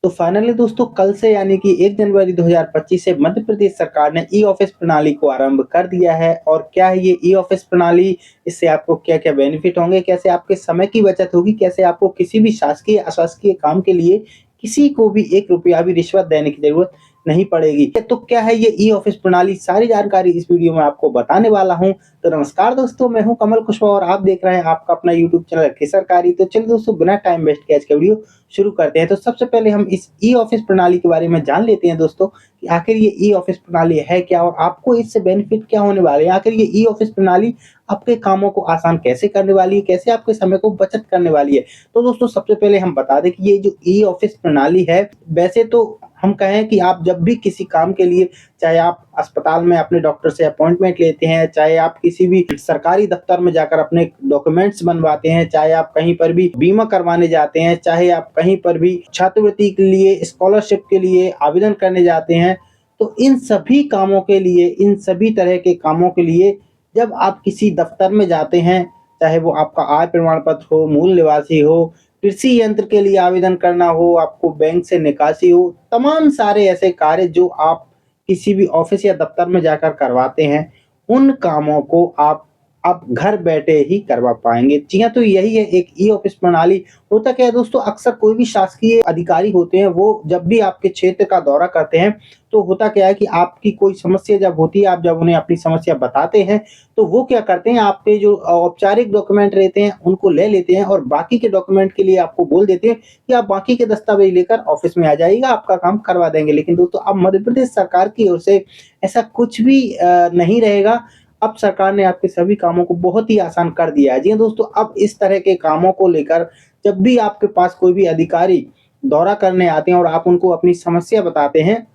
तो फाइनली दोस्तों कल से यानी कि 1 जनवरी 2025 से मध्य प्रदेश सरकार ने ई ऑफिस प्रणाली को आरंभ कर दिया है। और क्या है ये ई ऑफिस प्रणाली, इससे आपको क्या-क्या बेनिफिट होंगे, कैसे आपके समय की बचत होगी, कैसे आपको किसी भी शासकीय अशासकीय काम के लिए किसी को भी 1 रुपया भी रिश्वत देने की ज़रूरत नहीं पड़ेगी। तो क्या है ये ई ऑफिस प्रणाली, सारी जानकारी इस वीडियो में आपको बताने वाला हूँ। तो नमस्कार दोस्तों, मैं हूँ कमल कुशवाहा और आप देख रहे हैं आपका अपना यूट्यूब चैनल केसरकारी। तो चलिए दोस्तों, बिना टाइम वेस्ट किए आज का वीडियो शुरू करते हैं। तो सबसे पहले हम इस ई ऑफिस प्रणाली के बारे में जान लेते हैं दोस्तों कि आखिर ये ई ऑफिस प्रणाली है क्या और आपको इससे बेनिफिट क्या होने वाले हैं। आखिर ये ई ऑफिस प्रणाली आपके कामों को आसान कैसे करने वाली है, कैसे आपके समय को बचत करने वाली है। तो दोस्तों सबसे पहले हम बता दें कि ये जो ई ऑफिस प्रणाली है, वैसे तो हम कहें कि आप जब भी किसी काम के लिए, चाहे आप अस्पताल में अपने डॉक्टर से अपॉइंटमेंट लेते हैं, चाहे आप किसी भी सरकारी दफ्तर में जाकर अपने डॉक्यूमेंट्स बनवाते हैं, चाहे आप कहीं पर भी बीमा करवाने जाते हैं, चाहे आप कहीं पर भी छात्रवृत्ति के लिए, स्कॉलरशिप के लिए आवेदन करने जाते हैं, तो इन सभी कामों के लिए, इन सभी तरह के कामों के लिए जब आप किसी दफ्तर में जाते हैं, चाहे वो आपका आय प्रमाण पत्र हो, मूल निवासी हो, कृषि यंत्र के लिए आवेदन करना हो, आपको बैंक से निकासी हो, तमाम सारे ऐसे कार्य जो आप किसी भी ऑफिस या दफ्तर में जाकर करवाते हैं, उन कामों को आप घर बैठे ही करवा पाएँगे। जी हाँ, तो यही है एक ई ऑफिस प्रणाली। होता क्या है दोस्तों, अक्सर कोई भी शासकीय अधिकारी होते हैं, वो जब भी आपके क्षेत्र का दौरा करते हैं, तो होता क्या है कि आपकी कोई समस्या जब होती है, आप जब उन्हें अपनी समस्या बताते हैं, तो वो क्या करते हैं, आपके जो औपचारिक डॉक्यूमेंट रहते हैं, उनको ले लेते हैं और बाकी के डॉक्यूमेंट के लिए आपको बोल देते हैं कि आप बाकी के दस्तावेज लेकर ऑफिस में आ जाइएगा, आपका काम करवा देंगे। लेकिन दोस्तों अब मध्य प्रदेश सरकार की ओर से ऐसा कुछ भी नहीं रहेगा। अब सरकार ने आपके सभी कामों को बहुत ही आसान कर दिया है। जी हाँ दोस्तों, अब इस तरह के कामों को लेकर जब भी आपके पास कोई भी अधिकारी दौरा करने आते हैं और आप उनको अपनी समस्या बताते हैं,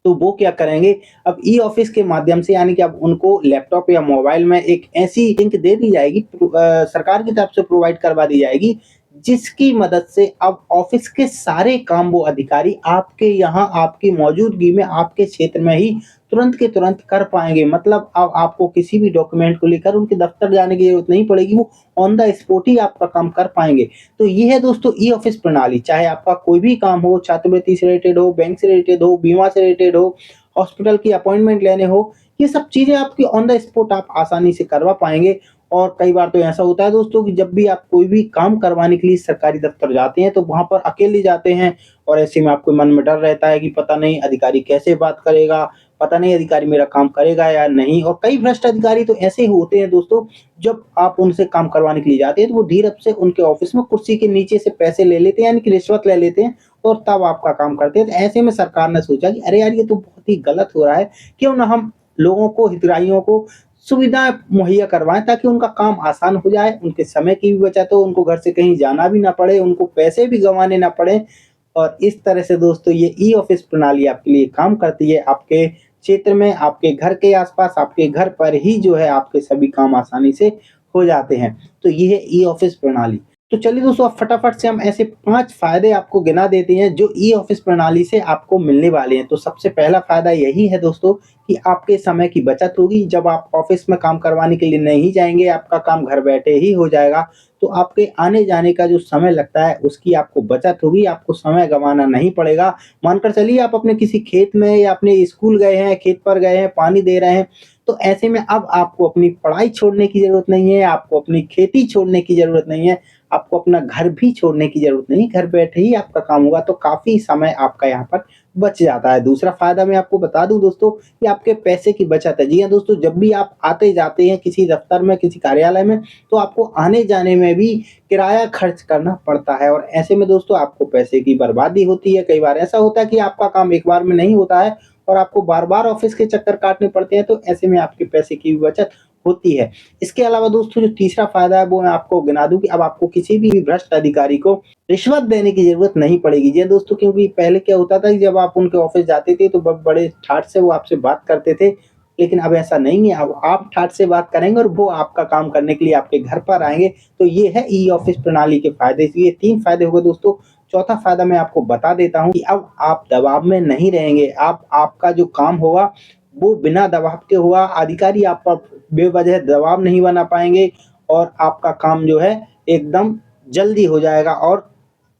तो वो क्या करेंगे, अब ई ऑफिस के माध्यम से यानी कि अब उनको लैपटॉप या मोबाइल में एक ऐसी लिंक दे दी जाएगी, सरकार की तरफ से प्रोवाइड करवा दी जाएगी, जिसकी मदद से अब ऑफिस के सारे काम वो अधिकारी आपके यहाँ, आपकी मौजूदगी में, आपके क्षेत्र में ही तुरंत के तुरंत कर पाएँगे। मतलब अब आपको किसी भी डॉक्यूमेंट को लेकर उनके दफ्तर जाने की ज़रूरत नहीं पड़ेगी, वो ऑन द स्पॉट ही आपका काम कर पाएँगे। तो ये है दोस्तों ई ऑफिस प्रणाली। चाहे आपका कोई भी काम हो, छात्रवृत्ति से रिलेटेड हो, बैंक से रिलेटेड हो, बीमा से रिलेटेड हो, हॉस्पिटल की अपॉइंटमेंट लेने हो, ये सब चीज़ें आपकी ऑन द स्पॉट आप आसानी से करवा पाएँगे। और कई बार तो ऐसा होता है दोस्तों कि जब भी आप कोई भी काम करवाने के लिए सरकारी दफ्तर जाते हैं, तो वहाँ पर अकेले जाते हैं और ऐसे में आपके मन में डर रहता है कि पता नहीं अधिकारी कैसे बात करेगा, पता नहीं अधिकारी मेरा काम करेगा या नहीं। और कई भ्रष्ट अधिकारी तो ऐसे होते हैं दोस्तों, जब आप उनसे काम करवाने के लिए जाते हैं, तो वो धीरज से उनके ऑफिस में कुर्सी के नीचे से पैसे ले लेते हैं, यानी कि रिश्वत ले लेते हैं और तब आपका काम करते हैं। तो ऐसे में सरकार ने सोचा कि अरे यार, ये तो बहुत ही गलत हो रहा है, क्यों ना हम लोगों को, हितग्राहियों को सुविधा मुहैया करवाएँ ताकि उनका काम आसान हो जाए, उनके समय की भी बचत हो, उनको घर से कहीं जाना भी ना पड़े, उनको पैसे भी गँवाने ना पड़े। और इस तरह से दोस्तों ये ई ऑफिस प्रणाली आपके लिए काम करती है। आपके क्षेत्र में, आपके घर के आस-पास, आपके घर पर ही जो है आपके सभी काम आसानी से हो जाते हैं। तो ये है ई ऑफिस प्रणाली। तो चलिए दोस्तों, अब फटाफट से हम ऐसे 5 फ़ायदे आपको गिना देते हैं जो ई ऑफिस प्रणाली से आपको मिलने वाले हैं। तो सबसे पहला फ़ायदा यही है दोस्तों कि आपके समय की बचत होगी। जब आप ऑफिस में काम करवाने के लिए नहीं जाएँगे, आपका काम घर बैठे ही हो जाएगा। तो आपके आने-जाने का जो समय लगता है, उसकी आपको बचत होगी, आपको समय गँवाना नहीं पड़ेगा। मानकर चलिए आप अपने किसी खेत में या अपने स्कूल गए हैं, खेत पर गए हैं, पानी दे रहे हैं, तो ऐसे में अब आपको अपनी पढ़ाई छोड़ने की ज़रूरत नहीं है, आपको अपनी खेती छोड़ने की ज़रूरत नहीं है, आपको अपना घर भी छोड़ने की ज़रूरत नहीं, घर बैठे ही आपका काम होगा, तो काफ़ी समय आपका यहाँ पर बच जाता है। दूसरा फ़ायदा मैं आपको बता दूँ दोस्तों कि आपके पैसे की बचत है। जी हाँ दोस्तों, जब भी आप आते-जाते हैं किसी दफ़्तर में, किसी कार्यालय में, तो आपको आने-जाने में भी किराया खर्च करना पड़ता है और ऐसे में दोस्तों आपको पैसे की बर्बादी होती है। कई बार ऐसा होता है कि आपका काम एक बार में नहीं होता है और आपको बार-बार ऑफ़िस के चक्कर काटने पड़ते हैं, तो ऐसे में आपके पैसे की भी बचत होती है। इसके अलावा दोस्तों जो तीसरा फ़ायदा है वो मैं आपको गिना दूँ कि अब आपको किसी भी भ्रष्ट अधिकारी को रिश्वत देने की ज़रूरत नहीं पड़ेगी। जी दोस्तों, क्योंकि पहले क्या होता था कि जब आप उनके ऑफ़िस जाते थे तो बड़े ठाठ से वो आपसे बात करते थे, लेकिन अब ऐसा नहीं है। अब आप ठाठ से बात करेंगे और वो आपका काम करने के लिए आपके घर पर आएँगे। तो ये है ई ऑफ़िस प्रणाली के फ़ायदे। ये 3 फ़ायदे हो गए दोस्तों। चौथा फ़ायदा मैं आपको बता देता हूँ कि अब आप दबाव में नहीं रहेंगे। आपका जो काम होगा वो बिना दबाव के होगा। अधिकारी आप पर बेवजह दबाव नहीं बना पाएँगे और आपका काम जो है एकदम जल्दी हो जाएगा और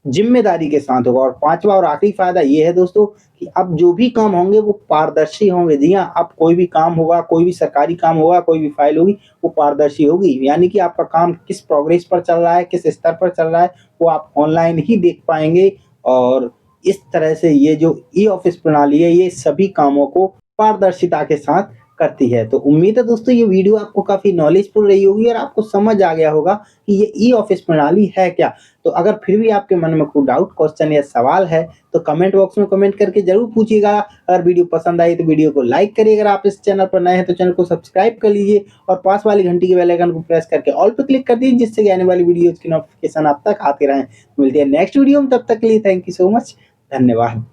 ज़िम्मेदारी के साथ होगा। और 5वां और आखिरी फ़ायदा ये है दोस्तों कि अब जो भी काम होंगे वो पारदर्शी होंगे। जी हाँ, अब कोई भी काम होगा, कोई भी सरकारी काम होगा, कोई भी फ़ाइल होगी, वो पारदर्शी होगी। यानी कि आपका काम किस प्रोग्रेस पर चल रहा है, किस स्तर पर चल रहा है, वो आप ऑनलाइन ही देख पाएँगे। और इस तरह से ये जो ई-ऑफ़िस प्रणाली है, ये सभी कामों को पारदर्शिता के साथ करती है। तो उम्मीद है दोस्तों ये वीडियो आपको काफ़ी नॉलेजफुल रही होगी और आपको समझ आ गया होगा कि ये ई-ऑफ़िस प्रणाली है क्या? तो अगर फिर भी आपके मन में कोई डाउट, क्वेश्चन या सवाल है, तो कमेंट बॉक्स में कमेंट करके ज़रूर पूछिएगा। अगर वीडियो पसंद आई तो वीडियो को लाइक करिए, अगर आप इस चैनल पर नए हैं तो चैनल को सब्सक्राइब कर लीजिए और पास वाली घंटी के बेल आइकन को प्रेस करके ऑल पे क्लिक कर दीजिए, जिससे कि आने वाली वीडियोज़ की नोटिफ़िकेशन आप तक आती रहें। मिलते हैं नेक्स्ट वीडियो में, तब तक के लिए थैंक यू सो मच। धन्यवाद।